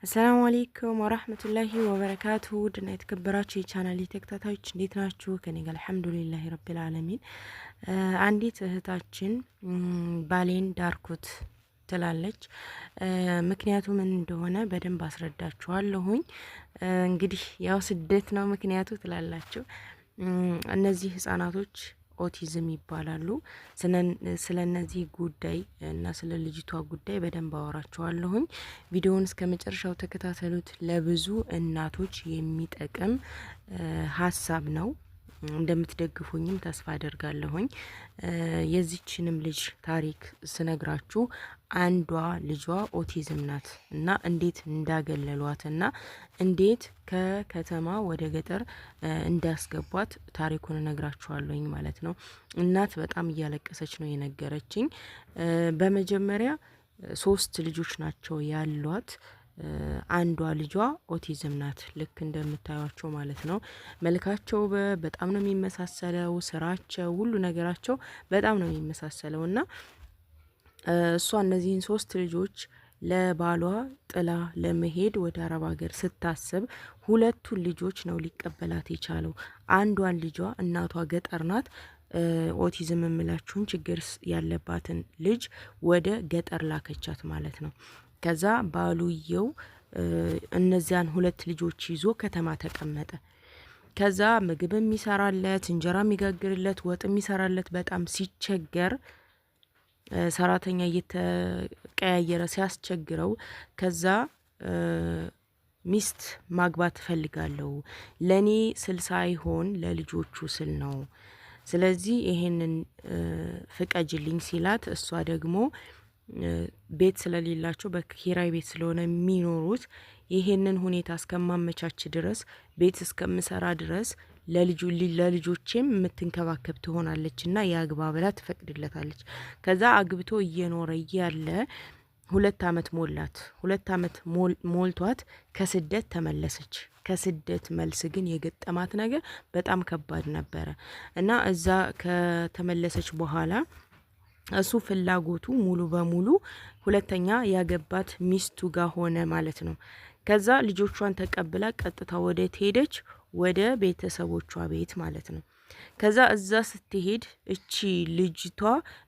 السلام عليكم ورحمة الله وبركاته. دنا يتكبراتشي ቻናል ተከታታዮች እንዴት ናችሁ? ከኔ ጋር አልሐምዱሊላህ ረቢል ዓለሚን። አንዲት እህታችን ባሌን ዳርኩት ትላለች። ምክንያቱ ምን እንደሆነ በደንብ አስረዳችኋለሁኝ። እንግዲህ ያው ስደት ነው ምክንያቱ ትላላችሁ። እነዚህ ህፃናቶች ኦቲዝም ይባላሉ። ስለነዚህ ጉዳይ እና ስለ ልጅቷ ጉዳይ በደንብ አወራችኋለሁኝ። ቪዲዮውን እስከ መጨረሻው ተከታተሉት። ለብዙ እናቶች የሚጠቅም ሀሳብ ነው። እንደምትደግፉኝም ተስፋ አደርጋለሁኝ። የዚችንም ልጅ ታሪክ ስነግራችሁ አንዷ ልጇ ኦቲዝም ናት እና እንዴት እንዳገለሏትና እንዴት ከከተማ ወደ ገጠር እንዳስገቧት ታሪኩን እነግራችኋለሁኝ ማለት ነው። እናት በጣም እያለቀሰች ነው የነገረችኝ። በመጀመሪያ 3 ልጆች ናቸው ያሏት። አንዷ ልጇ ኦቲዝም ናት፣ ልክ እንደምታዩቸው ማለት ነው። መልካቸው በጣም ነው የሚመሳሰለው፣ ስራቸው፣ ሁሉ ነገራቸው በጣም ነው የሚመሳሰለው እና እሷ እነዚህን 3 ልጆች ለባሏ ጥላ ለመሄድ ወደ አረብ ሀገር ስታስብ 2ቱን ልጆች ነው ሊቀበላት የቻለው። አንዷን ልጇ እናቷ ገጠር ናት። ኦቲዝም የምላችሁን ችግር ያለባትን ልጅ ወደ ገጠር ላከቻት ማለት ነው። ከዛ ባሉየው እነዚያን 2 ልጆች ይዞ ከተማ ተቀመጠ። ከዛ ምግብ የሚሰራለት፣ እንጀራ የሚጋግርለት፣ ወጥ የሚሰራለት በጣም ሲቸገር ሰራተኛ እየተቀያየረ ሲያስቸግረው ከዛ ሚስት ማግባት ፈልጋለሁ፣ ለኔ ስል ሳይሆን ለልጆቹ ስል ነው፣ ስለዚህ ይሄንን ፍቀጅልኝ ሲላት እሷ ደግሞ ቤት ስለሌላቸው በኪራይ ቤት ስለሆነ የሚኖሩት ይሄንን ሁኔታ እስከማመቻች ድረስ ቤት እስከምሰራ ድረስ ለልጆቼም የምትንከባከብ ትሆናለችና ያግባ ብላ ትፈቅድለታለች። ከዛ አግብቶ እየኖረ እያለ 2 አመት ሞላት። 2 አመት ሞልቷት ከስደት ተመለሰች። ከስደት መልስ ግን የገጠማት ነገር በጣም ከባድ ነበረ እና እዛ ከተመለሰች በኋላ እሱ ፍላጎቱ ሙሉ በሙሉ ሁለተኛ ያገባት ሚስቱ ጋር ሆነ ማለት ነው። ከዛ ልጆቿን ተቀብላ ቀጥታ ወደ ሄደች ወደ ቤተሰቦቿ ቤት ማለት ነው። ከዛ እዛ ስትሄድ እቺ ልጅቷ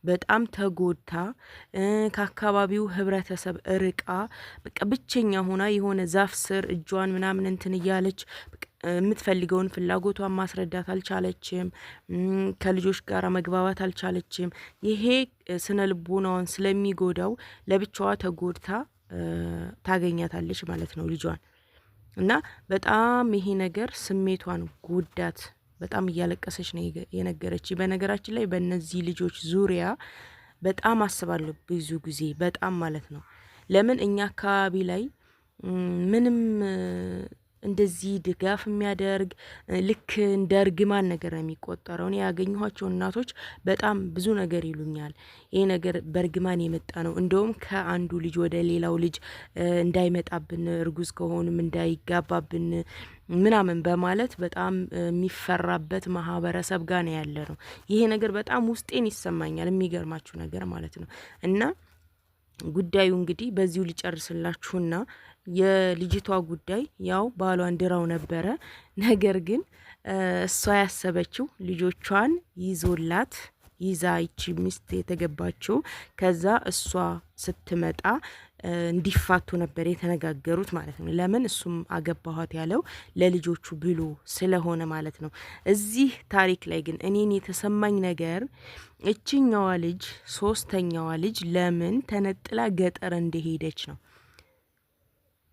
በጣም ተጎድታ ከአካባቢው ህብረተሰብ እርቃ በቃ ብቸኛ ሆና የሆነ ዛፍ ስር እጇን ምናምን እንትን እያለች የምትፈልገውን ፍላጎቷን ማስረዳት አልቻለችም። ከልጆች ጋር መግባባት አልቻለችም። ይሄ ስነ ልቦናዋን ስለሚጎዳው ለብቻዋ ተጎድታ ታገኛታለች ማለት ነው ልጇን። እና በጣም ይሄ ነገር ስሜቷን ጉዳት በጣም እያለቀሰች ነው የነገረች። በነገራችን ላይ በእነዚህ ልጆች ዙሪያ በጣም አስባለሁ ብዙ ጊዜ በጣም ማለት ነው። ለምን እኛ አካባቢ ላይ ምንም እንደዚህ ድጋፍ የሚያደርግ ልክ እንደ እርግማን ነገር ነው የሚቆጠረው። እኔ ያገኘኋቸው እናቶች በጣም ብዙ ነገር ይሉኛል። ይሄ ነገር በእርግማን የመጣ ነው፣ እንደውም ከአንዱ ልጅ ወደ ሌላው ልጅ እንዳይመጣብን፣ እርጉዝ ከሆኑም እንዳይጋባብን ምናምን በማለት በጣም የሚፈራበት ማህበረሰብ ጋር ነው ያለ ነው። ይሄ ነገር በጣም ውስጤን ይሰማኛል፣ የሚገርማችሁ ነገር ማለት ነው። እና ጉዳዩ እንግዲህ በዚሁ ሊጨርስላችሁና የልጅቷ ጉዳይ ያው ባሏን ድራው ነበረ። ነገር ግን እሷ ያሰበችው ልጆቿን ይዞላት ይዛ ይቺ ሚስት የተገባችው ከዛ እሷ ስትመጣ እንዲፋቱ ነበር የተነጋገሩት ማለት ነው። ለምን እሱም አገባኋት ያለው ለልጆቹ ብሎ ስለሆነ ማለት ነው። እዚህ ታሪክ ላይ ግን እኔን የተሰማኝ ነገር እችኛዋ ልጅ 3ኛዋ ልጅ ለምን ተነጥላ ገጠር እንደሄደች ነው።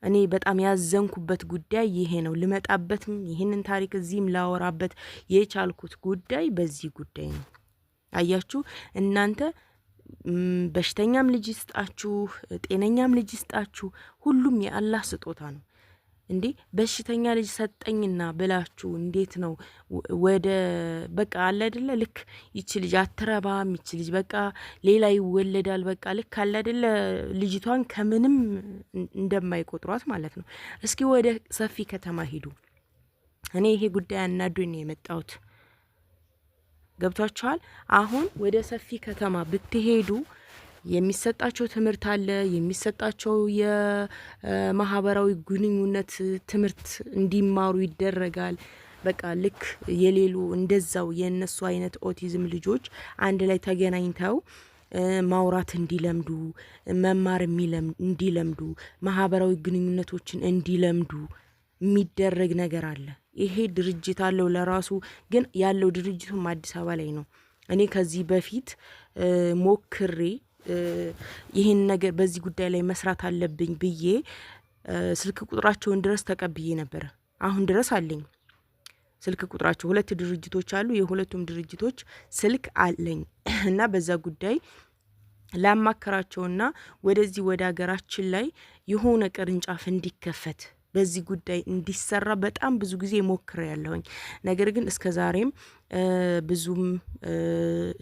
እኔ በጣም ያዘንኩበት ጉዳይ ይሄ ነው። ልመጣበትም ይሄንን ታሪክ እዚህም ላወራበት የቻልኩት ጉዳይ በዚህ ጉዳይ ነው። አያችሁ እናንተ በሽተኛም ልጅ ይስጣችሁ፣ ጤነኛም ልጅ ይስጣችሁ፣ ሁሉም የአላህ ስጦታ ነው። እንዴ በሽተኛ ልጅ ሰጠኝና ብላችሁ እንዴት ነው ወደ በቃ አለ አይደለ ልክ ይቺ ልጅ አትረባም፣ ይቺ ልጅ በቃ ሌላ ይወለዳል፣ በቃ ልክ አለ አይደለ ልጅቷን ከምንም እንደማይቆጥሯት ማለት ነው። እስኪ ወደ ሰፊ ከተማ ሂዱ። እኔ ይሄ ጉዳይ አናዶኝ ነው የመጣሁት። ገብቷችኋል? አሁን ወደ ሰፊ ከተማ ብትሄዱ የሚሰጣቸው ትምህርት አለ፣ የሚሰጣቸው የማህበራዊ ግንኙነት ትምህርት እንዲማሩ ይደረጋል። በቃ ልክ የሌሉ እንደዛው የነሱ አይነት ኦቲዝም ልጆች አንድ ላይ ተገናኝተው ማውራት እንዲለምዱ፣ መማር እንዲለምዱ፣ ማህበራዊ ግንኙነቶችን እንዲለምዱ የሚደረግ ነገር አለ። ይሄ ድርጅት አለው ለራሱ፣ ግን ያለው ድርጅቱም አዲስ አበባ ላይ ነው። እኔ ከዚህ በፊት ሞክሬ ይህን ነገር በዚህ ጉዳይ ላይ መስራት አለብኝ ብዬ ስልክ ቁጥራቸውን ድረስ ተቀብዬ ነበር። አሁን ድረስ አለኝ ስልክ ቁጥራቸው። 2 ድርጅቶች አሉ፣ የሁለቱም ድርጅቶች ስልክ አለኝ እና በዛ ጉዳይ ላማከራቸውና ወደዚህ ወደ ሀገራችን ላይ የሆነ ቅርንጫፍ እንዲከፈት በዚህ ጉዳይ እንዲሰራ በጣም ብዙ ጊዜ ሞክሬ ያለሁኝ። ነገር ግን እስከ ዛሬም ብዙም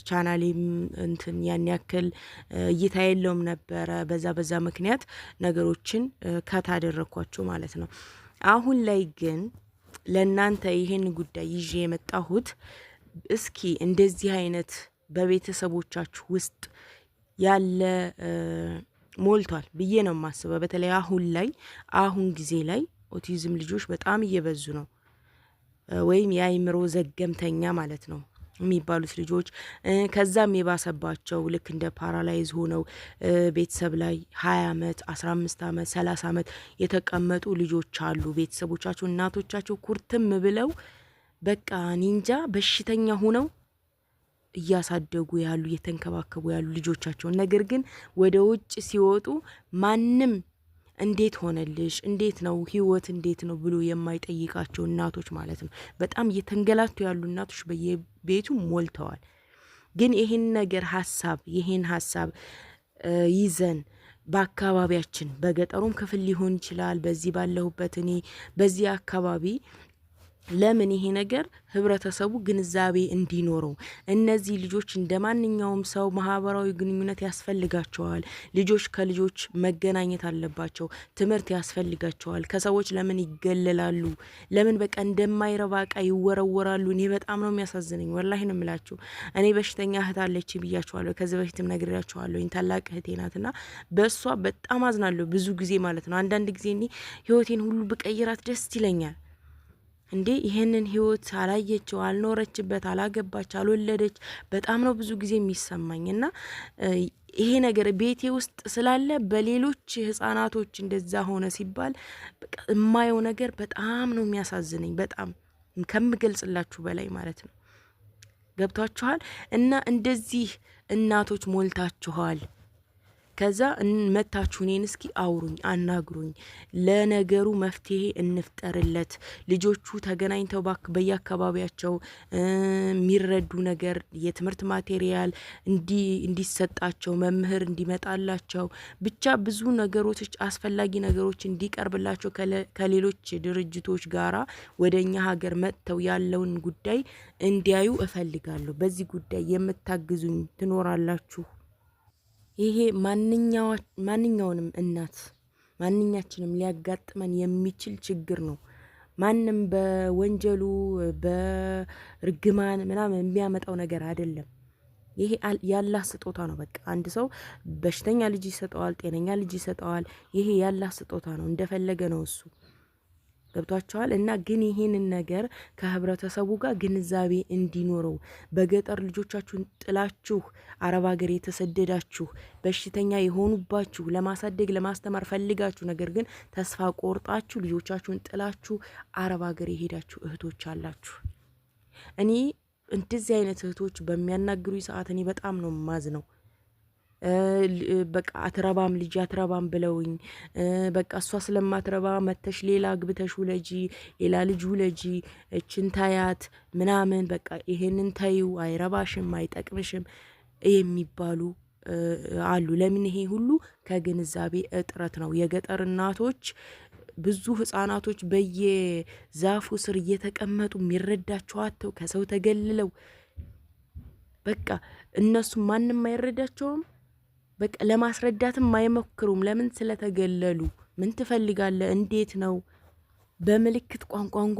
ቻናሌም እንትን ያን ያክል እይታ የለውም ነበረ። በዛ ምክንያት ነገሮችን ካታደረኳቸው ማለት ነው። አሁን ላይ ግን ለናንተ ይሄን ጉዳይ ይዤ የመጣሁት እስኪ እንደዚህ አይነት በቤተሰቦቻችሁ ውስጥ ያለ ሞልቷል ብዬ ነው የማስበው። በተለይ አሁን ጊዜ ላይ ኦቲዝም ልጆች በጣም እየበዙ ነው፣ ወይም የአይምሮ ዘገምተኛ ማለት ነው የሚባሉት ልጆች። ከዛም የባሰባቸው ልክ እንደ ፓራላይዝ ሆነው ቤተሰብ ላይ 20 አመት 15 አመት 30 አመት የተቀመጡ ልጆች አሉ። ቤተሰቦቻቸው እናቶቻቸው ኩርትም ብለው በቃ ኒንጃ በሽተኛ ሆነው እያሳደጉ ያሉ እየተንከባከቡ ያሉ ልጆቻቸው። ነገር ግን ወደ ውጭ ሲወጡ ማንም እንዴት ሆነልሽ፣ እንዴት ነው ህይወት፣ እንዴት ነው ብሎ የማይጠይቃቸው እናቶች ማለት ነው። በጣም እየተንገላቱ ያሉ እናቶች በየቤቱ ሞልተዋል። ግን ይሄን ሀሳብ ይዘን በአካባቢያችን በገጠሩም ክፍል ሊሆን ይችላል፣ በዚህ ባለሁበት እኔ በዚህ አካባቢ ለምን ይሄ ነገር ህብረተሰቡ ግንዛቤ እንዲኖረው፣ እነዚህ ልጆች እንደማንኛውም ሰው ማህበራዊ ግንኙነት ያስፈልጋቸዋል። ልጆች ከልጆች መገናኘት አለባቸው። ትምህርት ያስፈልጋቸዋል። ከሰዎች ለምን ይገለላሉ? ለምን በቃ እንደማይረባ እቃ ይወረወራሉ? እኔ በጣም ነው የሚያሳዝነኝ። ወላሂ ነው የምላችሁ። እኔ በሽተኛ እህት አለች ብያችኋለሁ። ከዚህ በፊትም ነግሬያችኋለሁ። ታላቅ እህቴ ናትና በእሷ በጣም አዝናለሁ ብዙ ጊዜ ማለት ነው። አንዳንድ ጊዜ እኔ ህይወቴን ሁሉ ብቀይራት ደስ ይለኛል። እንዴ ይሄንን ህይወት አላየችው፣ አልኖረችበት፣ አላገባች፣ አልወለደች በጣም ነው ብዙ ጊዜ የሚሰማኝና ይሄ ነገር ቤቴ ውስጥ ስላለ በሌሎች ህፃናቶች እንደዛ ሆነ ሲባል በቃ የማየው ነገር በጣም ነው የሚያሳዝነኝ። በጣም ከምገልጽላችሁ በላይ ማለት ነው። ገብቷችኋል? እና እንደዚህ እናቶች ሞልታችኋል። ከዛ መታችሁ እኔን እስኪ አውሩኝ፣ አናግሩኝ፣ ለነገሩ መፍትሄ እንፍጠርለት። ልጆቹ ተገናኝተው በየአካባቢያቸው የሚረዱ ነገር የትምህርት ማቴሪያል እንዲሰጣቸው፣ መምህር እንዲመጣላቸው፣ ብቻ ብዙ ነገሮች አስፈላጊ ነገሮች እንዲቀርብላቸው ከሌሎች ድርጅቶች ጋራ ወደኛ ሀገር መጥተው ያለውን ጉዳይ እንዲያዩ እፈልጋለሁ። በዚህ ጉዳይ የምታግዙኝ ትኖራላችሁ? ይሄ ማንኛውንም እናት ማንኛችንም ሊያጋጥመን የሚችል ችግር ነው። ማንም በወንጀሉ በርግማን ምናምን የሚያመጣው ነገር አይደለም። ይሄ ያላህ ስጦታ ነው። በቃ አንድ ሰው በሽተኛ ልጅ ይሰጠዋል፣ ጤነኛ ልጅ ይሰጠዋል። ይሄ ያላህ ስጦታ ነው። እንደፈለገ ነው እሱ። ገብቷቸዋል። እና ግን ይሄንን ነገር ከህብረተሰቡ ጋር ግንዛቤ እንዲኖረው፣ በገጠር ልጆቻችሁን ጥላችሁ አረብ ሀገር የተሰደዳችሁ በሽተኛ የሆኑባችሁ ለማሳደግ ለማስተማር ፈልጋችሁ ነገር ግን ተስፋ ቆርጣችሁ ልጆቻችሁን ጥላችሁ አረብ ሀገር የሄዳችሁ እህቶች አላችሁ። እኔ እንደዚህ አይነት እህቶች በሚያናግሩኝ ሰዓት እኔ በጣም ነው ማዝነው። በቃ አትረባም ልጅ አትረባም ብለውኝ በቃ እሷ ስለማትረባ መተሽ ሌላ ግብተሽ ውለጂ፣ ሌላ ልጅ ውለጂ፣ እችን ታያት ምናምን በቃ ይሄንን ታዩ፣ አይረባሽም፣ አይጠቅምሽም የሚባሉ አሉ። ለምን? ይሄ ሁሉ ከግንዛቤ እጥረት ነው። የገጠር እናቶች ብዙ ህፃናቶች በየዛፉ ስር እየተቀመጡ የሚረዳቸው አጥተው ከሰው ተገልለው በቃ እነሱ ማንም አይረዳቸውም። በቃ ለማስረዳትም አይሞክሩም። ለምን? ስለተገለሉ። ምን ትፈልጋለህ? እንዴት ነው? በምልክት ቋንቋ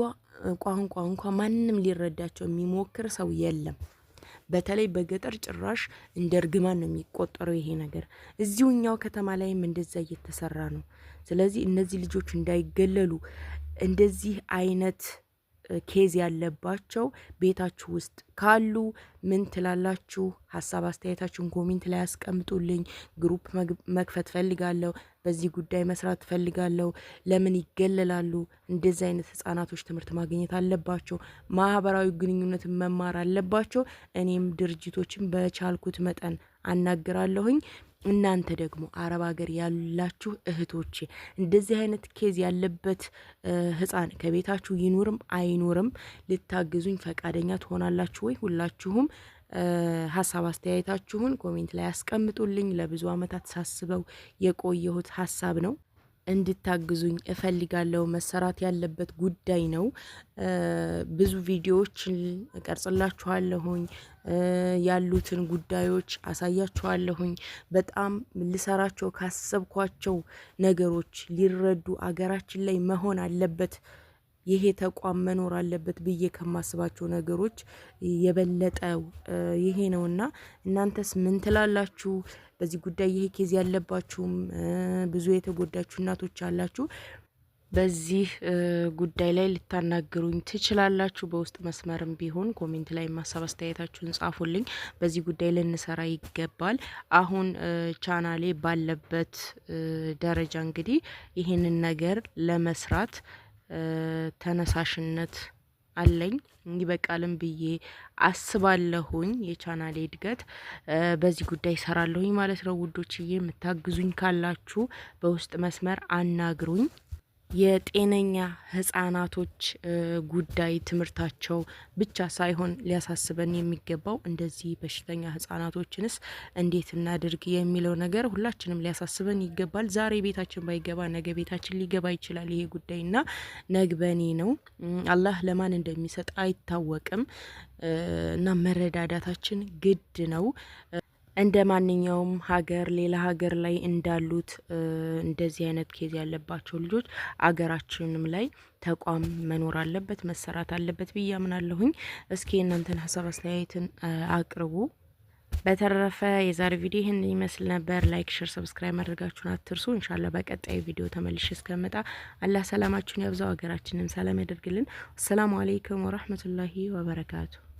እንኳ ማንም ሊረዳቸው የሚሞክር ሰው የለም። በተለይ በገጠር ጭራሽ እንደ እርግማን ነው የሚቆጠረው ይሄ ነገር። እዚሁኛው ከተማ ላይም እንደዛ እየተሰራ ነው። ስለዚህ እነዚህ ልጆች እንዳይገለሉ እንደዚህ አይነት ኬዝ ያለባቸው ቤታችሁ ውስጥ ካሉ ምን ትላላችሁ? ሀሳብ አስተያየታችሁን ኮሜንት ላይ አስቀምጡልኝ። ግሩፕ መክፈት ፈልጋለሁ። በዚህ ጉዳይ መስራት ፈልጋለሁ። ለምን ይገለላሉ? እንደዚህ አይነት ህጻናቶች ትምህርት ማግኘት አለባቸው። ማህበራዊ ግንኙነትን መማር አለባቸው። እኔም ድርጅቶችን በቻልኩት መጠን አናግራለሁኝ። እናንተ ደግሞ አረብ ሀገር ያላችሁ እህቶቼ እንደዚህ አይነት ኬዝ ያለበት ህፃን ከቤታችሁ ይኑርም አይኑርም ልታግዙኝ ፈቃደኛ ትሆናላችሁ ወይ? ሁላችሁም ሀሳብ አስተያየታችሁን ኮሜንት ላይ አስቀምጡልኝ። ለብዙ አመታት ሳስበው የቆየሁት ሀሳብ ነው። እንድታግዙኝ እፈልጋለሁ። መሰራት ያለበት ጉዳይ ነው። ብዙ ቪዲዮዎችን እቀርጽላችኋለሁኝ። ያሉትን ጉዳዮች አሳያችኋለሁኝ። በጣም ልሰራቸው ካሰብኳቸው ነገሮች ሊረዱ አገራችን ላይ መሆን አለበት ይሄ ተቋም መኖር አለበት ብዬ ከማስባቸው ነገሮች የበለጠው ይሄ ነውና እናንተስ ምን ትላላችሁ? በዚህ ጉዳይ ይሄ ኬዝ ያለባችሁም ብዙ የተጎዳችሁ እናቶች አላችሁ። በዚህ ጉዳይ ላይ ልታናግሩኝ ትችላላችሁ። በውስጥ መስመርም ቢሆን ኮሜንት ላይ ማሳብ አስተያየታችሁን ጻፉልኝ። በዚህ ጉዳይ ልንሰራ ይገባል። አሁን ቻናሌ ባለበት ደረጃ እንግዲህ ይህንን ነገር ለመስራት ተነሳሽነት አለኝ። ይበቃልም ብዬ አስባለሁኝ። የቻናሌ እድገት በዚህ ጉዳይ ሰራለሁኝ ማለት ነው። ውዶችዬ የምታግዙኝ ካላችሁ በውስጥ መስመር አናግሩኝ። የጤነኛ ህጻናቶች ጉዳይ ትምህርታቸው ብቻ ሳይሆን ሊያሳስበን የሚገባው እንደዚህ በሽተኛ ህጻናቶችንስ እንዴት እናድርግ የሚለው ነገር ሁላችንም ሊያሳስበን ይገባል። ዛሬ ቤታችን ባይገባ ነገ ቤታችን ሊገባ ይችላል ይሄ ጉዳይና ነግበኔ ነው። አላህ ለማን እንደሚሰጥ አይታወቅም እና መረዳዳታችን ግድ ነው። እንደ ማንኛውም ሀገር ሌላ ሀገር ላይ እንዳሉት እንደዚህ አይነት ኬዝ ያለባቸው ልጆች አገራችንም ላይ ተቋም መኖር አለበት፣ መሰራት አለበት ብዬ አምናለሁኝ። እስኪ እናንተን ሀሳብ አስተያየትን አቅርቡ። በተረፈ የዛሬ ቪዲዮ ይህን ይመስል ነበር። ላይክ፣ ሼር፣ ሰብስክራይብ ማድረጋችሁን አትርሱ። ኢንሻአላህ በቀጣይ ቪዲዮ ተመልሼ እስከመጣ አላህ ሰላማችሁን ያብዛው፣ ሀገራችንን ሰላም ያደርግልን። አሰላሙ አለይኩም ወራህመቱላሂ ወበረካቱ።